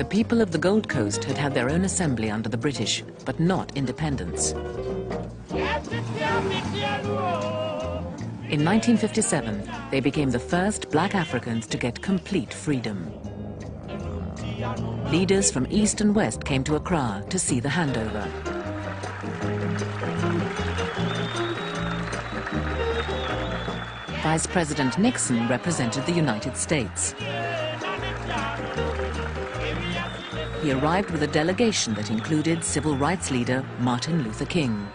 people of the Gold Coast had had their own assembly under the British, but not independence. In 1957, they became the first black Africans to get complete freedom. Leaders from East and West came to Accra to see the handover. Vice President Nixon represented the United States. He arrived with a delegation that included civil rights leader Martin Luther King.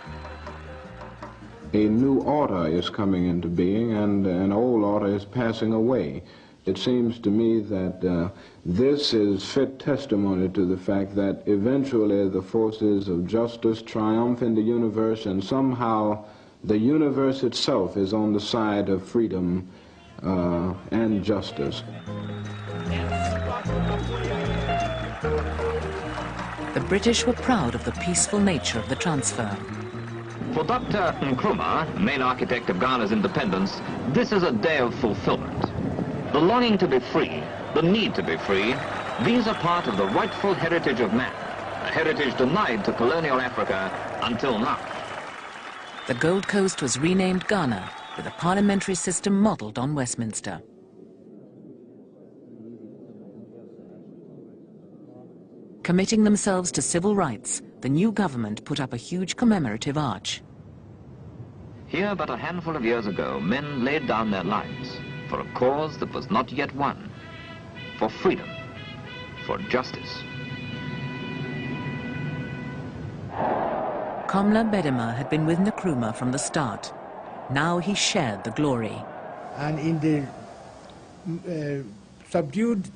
A new order is coming into being, and an old order is passing away. It seems to me that this is fit testimony to the fact that eventually the forces of justice triumph in the universe, and somehow the universe itself is on the side of freedom and justice. The British were proud of the peaceful nature of the transfer. For Dr. Nkrumah, main architect of Ghana's independence, this is a day of fulfillment. The longing to be free, the need to be free, these are part of the rightful heritage of man, a heritage denied to colonial Africa until now. The Gold Coast was renamed Ghana, with a parliamentary system modelled on Westminster. Committing themselves to civil rights, the new government put up a huge commemorative arch. Here, but a handful of years ago, men laid down their lives for a cause that was not yet won, for freedom, for justice. Komla Bedema had been with Nkrumah from the start. Now he shared the glory. And in the subdued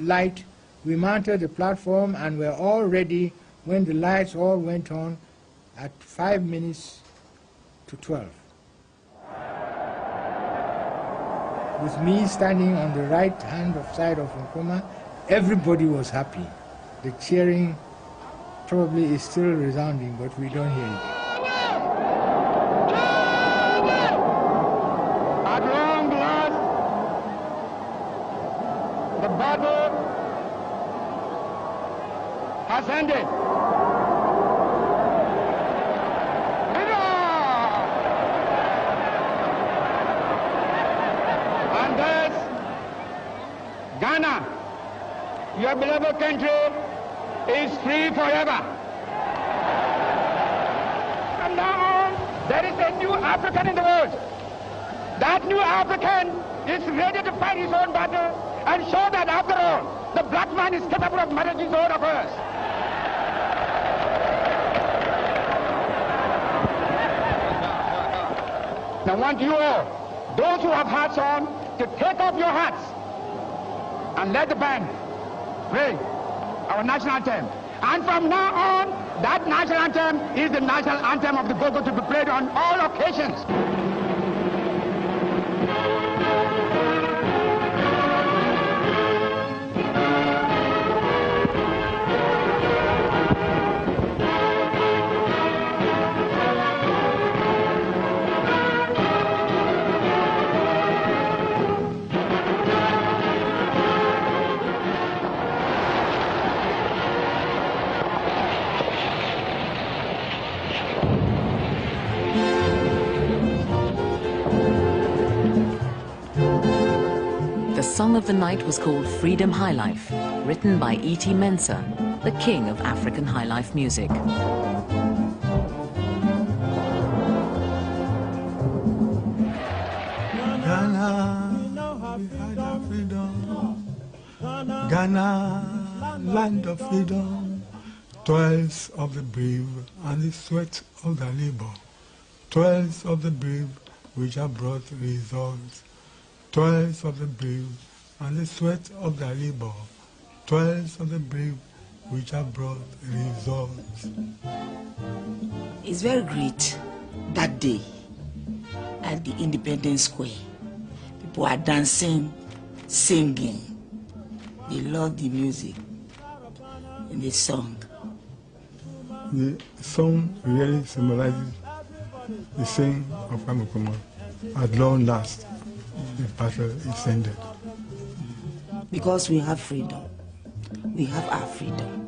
light, we mounted the platform and were all ready when the lights all went on at 5 minutes to 12. With me standing on the right hand side of Nkrumah, everybody was happy. The cheering probably is still resounding, but we don't hear it. At long last, the battle has ended. And thus, Ghana, your beloved country, is free forever. From now on, there is a new African in the world. That new African is ready to fight his own battle and show that after all, the black man is capable of managing his own affairs. I want you all, those who have hats on, to take off your hats and let the band play our national anthem. And from now on, that national anthem is the national anthem of the Gogo to be played on all occasions. The song of the night was called Freedom Highlife, written by E.T. Mensah, the king of African highlife music. Ghana, land of freedom, toils of the brave and the sweat of the labor, toils of the brave which have brought results, toils of the brave and the sweat of the labor, toils of the brave which have brought results. It's very great that day at the Independence Square. People are dancing, singing. They love the music and the song. The song really symbolizes the saying of Nkrumah, at long last, the battle is ended. Because we have freedom, we have our freedom.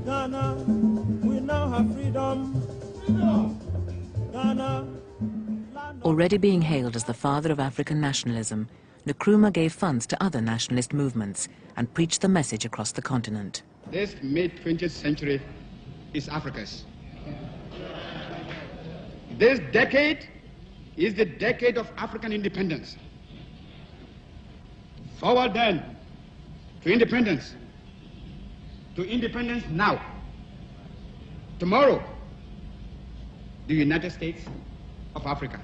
Ghana, we now have freedom. Ghana. Already being hailed as the father of African nationalism, Nkrumah gave funds to other nationalist movements and preached the message across the continent. This mid-20th century is Africa's. This decade is the decade of African independence. Forward then to independence. To independence now. Tomorrow, the United States of Africa.